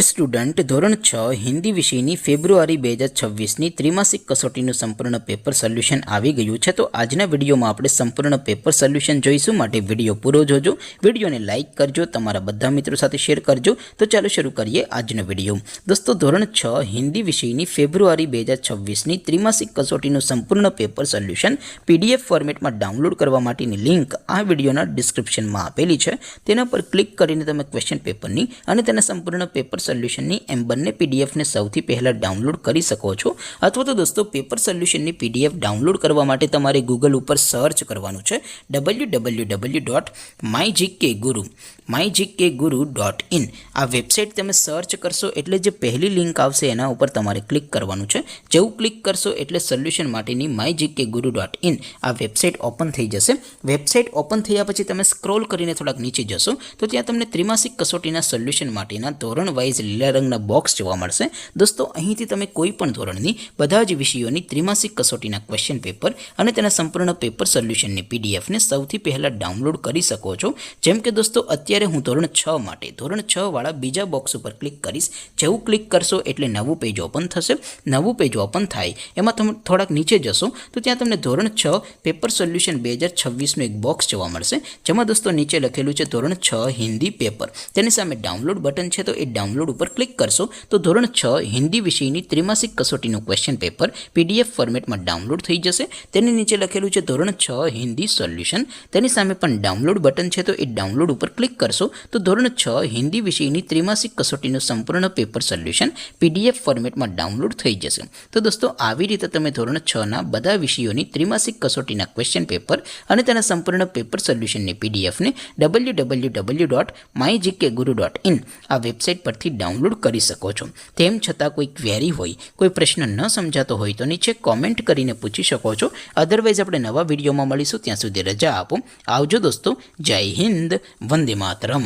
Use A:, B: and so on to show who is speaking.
A: Student ધોરણ 6 હિન્દી વિષયની ફેબ્રુઆરી 2026ની ત્રિમાસિક કસોટીનું સંપૂર્ણ પેપર સોલ્યુશન આવી ગયું છે। તો આજના વિડીયોમાં આપણે સંપૂર્ણ પેપર સોલ્યુશન જોઈશું, માટે વિડીયો પૂરો જોજો। વિડીયોને લાઇક કરજો, તમારા બધા મિત્રો સાથે શેર કરજો। તો ચાલો શરૂ કરીએ આજનો વિડીયો। દોસ્તો, ધોરણ 6 હિન્દી વિષયની ફેબ્રુઆરી 2026ની ત્રિમાસિક કસોટીનું સંપૂર્ણ પેપર સોલ્યુશન પીડીએફ ફોર્મેટમાં ડાઉનલોડ કરવા માટેની લિંક આ વિડીયોના ડિસ્ક્રિપ્શનમાં આપેલી છે। તેના પર ક્લિક કરીને તમે ક્વેશ્ચન પેપરની અને તેના સંપૂર્ણ પેપર સોલ્યુશનની એમ બંને પીડીએફને સૌથી પહેલાં ડાઉનલોડ કરી શકો છો। અથવા તો દોસ્તો, પેપર સોલ્યુશનની પીડીએફ ડાઉનલોડ કરવા માટે તમારે ગૂગલ ઉપર સર્ચ કરવાનું છે www.mygkguru.in। આ વેબસાઇટ તમે સર્ચ કરશો એટલે જે પહેલી લિંક આવશે એના ઉપર તમારે ક્લિક કરવાનું છે। જેવું ક્લિક કરશો એટલે સોલ્યુશન માટેની mygkguru.in આ વેબસાઇટ ઓપન થઈ જશે। વેબસાઇટ ઓપન થયા પછી તમે સ્ક્રોલ કરીને થોડાક નીચે જશો તો ત્યાં તમને ત્રિમાસિક કસોટીના સોલ્યુશન માટેના ધોરણ વાઇઝ લીલા રંગના બોક્સ જોવા મળશે। દોસ્તો, અહીંથી તમે કોઈ પણ ધોરણની બધા જ વિષયોની ત્રિમાસિક કસોટીના ક્વેશ્ચન પેપર અને તેના સંપૂર્ણ પેપર સોલ્યુશનની પીડીએફને સૌથી પહેલાં ડાઉનલોડ કરી શકો છો। જેમ કે દોસ્તો, અત્યારે હું ધોરણ 6 માટે ધોરણ 6 વાળા બીજા બોક્સ ઉપર ક્લિક કરીશ। જેવું ક્લિક કરશો એટલે નવું પેજ ઓપન થશે। નવું પેજ ઓપન થાય એમાં તમે થોડાક નીચે જશો તો ત્યાં તમને ધોરણ 6 પેપર સોલ્યુશન 2026નું એક બોક્સ જોવા મળશે, જેમાં દોસ્તો નીચે લખેલું છે ધોરણ 6 હિન્દી પેપર। તેની સામે ડાઉનલોડ બટન છે, તો એ ડાઉનલોડ ઉપર ક્લિક કરશો તો ધોરણ 6 હિન્દી વિષયની ત્રિમાસિક કસોટીનું ક્વેશ્ચન પેપર પીડીએફ ફોર્મેટમાં ડાઉનલોડ થઈ જશે। તેની નીચે લખેલું છે ધોરણ 6 હિન્દી સોલ્યુશન। તેની સામે પણ ડાઉનલોડ બટન છે, તો એ ડાઉનલોડ ઉપર ક્લિક કરશો તો ધોરણ 6 હિન્દી વિષયની ત્રિમાસિક કસોટીનું સંપૂર્ણ પેપર સોલ્યુશન પીડીએફ ફોર્મેટમાં ડાઉનલોડ થઈ જશે। તો દોસ્તો, આવી રીતે તમે ધોરણ 6ના બધા વિષયોની ત્રિમાસિક કસોટીના ક્વેશ્ચન પેપર અને તેના સંપૂર્ણ પેપર સોલ્યુશનની પીડીએફને www.mygkguru.in આ વેબસાઇટ પરથી ડાઉનલોડ કરી શકો છો। તેમ છતાં કોઈ ક્વેરી હોય, કોઈ પ્રશ્ન ન સમજાતો હોય તો નીચે કોમેન્ટ કરીને પૂછી શકો છો। અધરવાઇઝ આપણે નવા વિડીયોમાં મળીશું, ત્યાં સુધી રજા આપો। આવજો દોસ્તો, જય હિન્દ, વંદે માતરમ।